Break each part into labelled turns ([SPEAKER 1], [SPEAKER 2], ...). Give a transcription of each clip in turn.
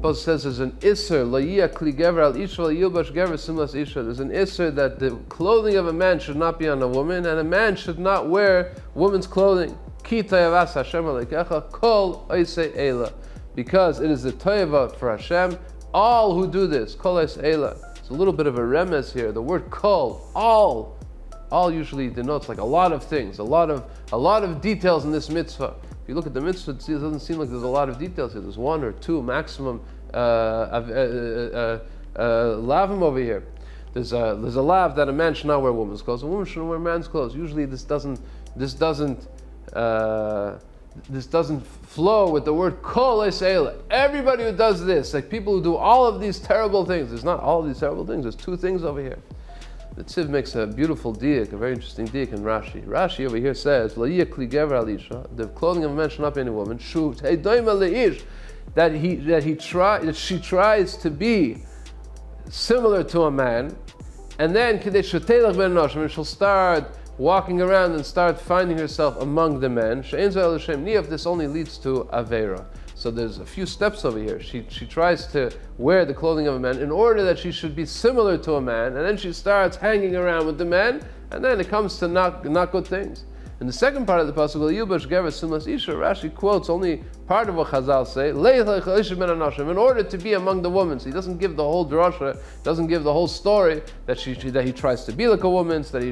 [SPEAKER 1] Pasuk says there's an isser la'yia kli gever al isha la'yilbash gever simlas isha. There's an isser that the clothing of a man should not be on a woman, and a man should not wear woman's clothing. Ki Tetzei Hashem alekecha kol oisei ela, because it is the toeva for Hashem. All who do this, kol oisei ela. It's a little bit of a remes here. The word kol, all usually denotes like a lot of things, a lot of details in this mitzvah. If you look at the mitzvah, it doesn't seem like there's a lot of details here. There's one or two maximum lavim over here. There's a lav that a man should not wear woman's clothes. A woman shouldn't wear man's clothes. Usually, this doesn't flow with the word kol esela. Everybody who does this, like people who do all of these terrible things. There's not all of these terrible things. There's two things over here. The Tziv makes a beautiful diak, a very interesting diak in Rashi. Rashi over here says, "La'iyah kli gever al isha," the clothing of a man should not be any woman. Shu heidoima leish, that she tries to be similar to a man, and then kadei shetelach ben noshim, and she'll start walking around and start finding herself among the men. She'ein zo el Hashem niyaf. This only leads to avera. So there's a few steps over here. She tries to wear the clothing of a man in order that she should be similar to a man, and then she starts hanging around with the men, and then it comes to not good things. In the second part of the pasuk, Yilbash Gever Simlas Isha, Rashi quotes only part of what Chazal say, in order to be among the women. So he doesn't give the whole drasha, doesn't give the whole story that he tries to be like a woman, so that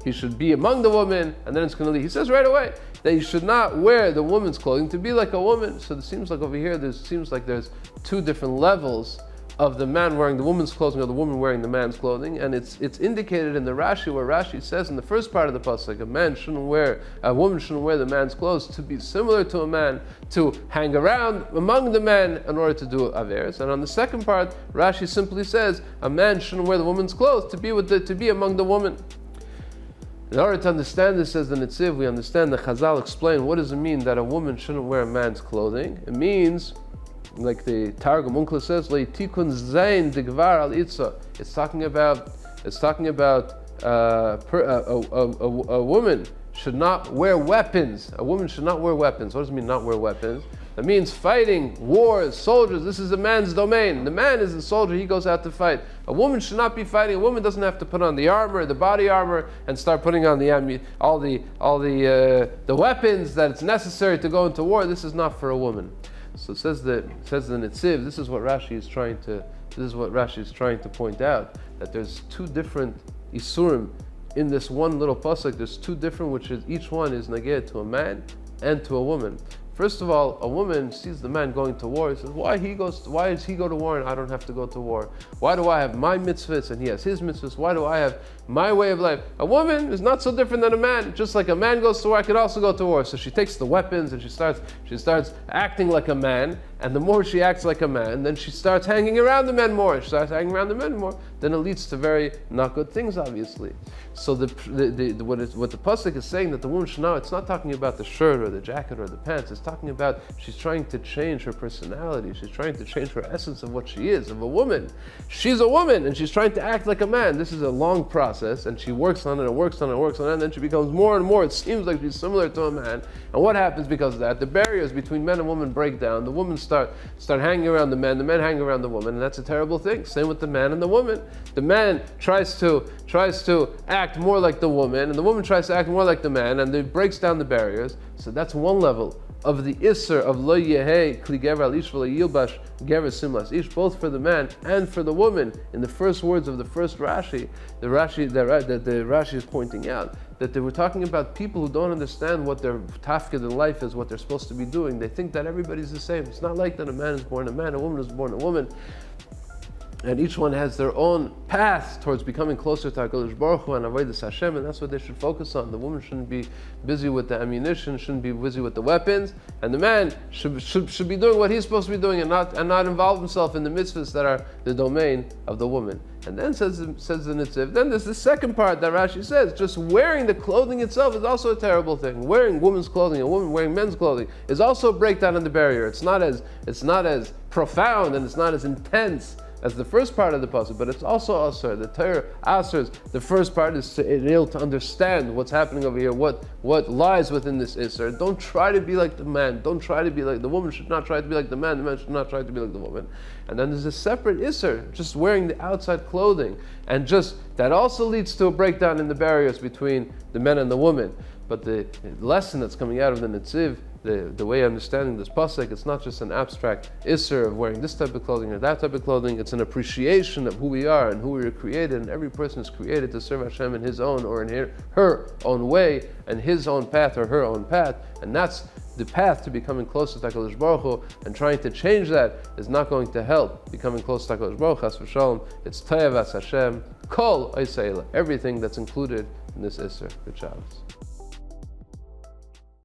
[SPEAKER 1] he should be among the women, and then it's going to lead. He says right away that you should not wear the woman's clothing to be like a woman. So it seems like over here, there's two different levels of the man wearing the woman's clothing or the woman wearing the man's clothing, and it's indicated in the Rashi, where Rashi says in the first part of the pasuk, a woman shouldn't wear the man's clothes to be similar to a man, to hang around among the men in order to do averes. And on the second part, Rashi simply says a man shouldn't wear the woman's clothes to be among the woman. In order to understand this, says the Netziv, we understand that Chazal explain what does it mean that a woman shouldn't wear a man's clothing. It means, like the Targum Unkla says, "Leitikun zayin digvar al itza." It's talking about a woman should not wear weapons. A woman should not wear weapons. What does it mean, not wear weapons? That means fighting, wars, soldiers. This is a man's domain. The man is a soldier. He goes out to fight. A woman should not be fighting. A woman doesn't have to put on the armor, the body armor, and start putting on all the weapons that it's necessary to go into war. This is not for a woman. So it says the Netziv. This is what Rashi is trying to point out, that there's two different isurim in this one little pasuk. There's two different, which is each one is neged to a man and to a woman. First of all, a woman sees the man going to war. He says, why does he go to war and I don't have to go to war? Why do I have my mitzvahs and he has his mitzvahs? Why do I have my way of life? A woman is not so different than a man. Just like a man goes to war, I can also go to war. So she takes the weapons and she starts acting like a man. And the more she acts like a man, then she starts hanging around the men more. She starts hanging around the men more. Then it leads to very not good things, obviously. So what the pasuk is saying, that the woman should know, it's not talking about the shirt or the jacket or the pants. It's talking about she's trying to change her personality. She's trying to change her essence of what she is, of a woman. She's a woman and she's trying to act like a man. This is a long process, and she works on it and works on it and works on it, and then she becomes more and more, it seems like she's similar to a man. And what happens because of that? The barriers between men and women break down. The women start hanging around the men hang around the woman, and that's a terrible thing. Same with the man and the woman. The man tries to act more like the woman, and the woman tries to act more like the man, and it breaks down the barriers. So that's one level of the isser of lo yehei kli gever al ish v'lo yilbash gever simlas ish, both for the man and for the woman. In the first words of the first Rashi, the Rashi is pointing out that they were talking about people who don't understand what their tafkid in life is, what they're supposed to be doing. They think that everybody's the same. It's not like that a man is born a man, a woman is born a woman. And each one has their own path towards becoming closer to HaKadosh Baruch Hu and Avodas Hashem, and that's what they should focus on. The woman shouldn't be busy with the ammunition, shouldn't be busy with the weapons, and the man should be doing what he's supposed to be doing and not involve himself in the mitzvahs that are the domain of the woman. And then says the Netziv, then there's the second part that Rashi says, just wearing the clothing itself is also a terrible thing. Wearing women's clothing, a woman wearing men's clothing, is also a breakdown in the barrier. It's not as profound and it's not as intense as the first part of the pasuk, but it's also asur. The Torah asurs. The first part is to be able to understand what's happening over here, what lies within this isur. Don't try to be like the man. Don't try to be like the woman. Should not try to be like the man. The man should not try to be like the woman. And then there's a separate isur, just wearing the outside clothing, and just that also leads to a breakdown in the barriers between the men and the women. But the lesson that's coming out of the Netziv, the way I'm understanding this pasuk, it's not just an abstract isser of wearing this type of clothing or that type of clothing. It's an appreciation of who we are and who we were created, and every person is created to serve Hashem in his own or in her own way, and his own path or her own path, and that's the path to becoming closer to HaKadosh Baruch Hu, and trying to change that is not going to help becoming closer to HaKadosh Baruch Hu. Chas v'shalom. It's Toyavas Hashem, Kol Oisei, everything that's included in this Isser. Good Shabbos.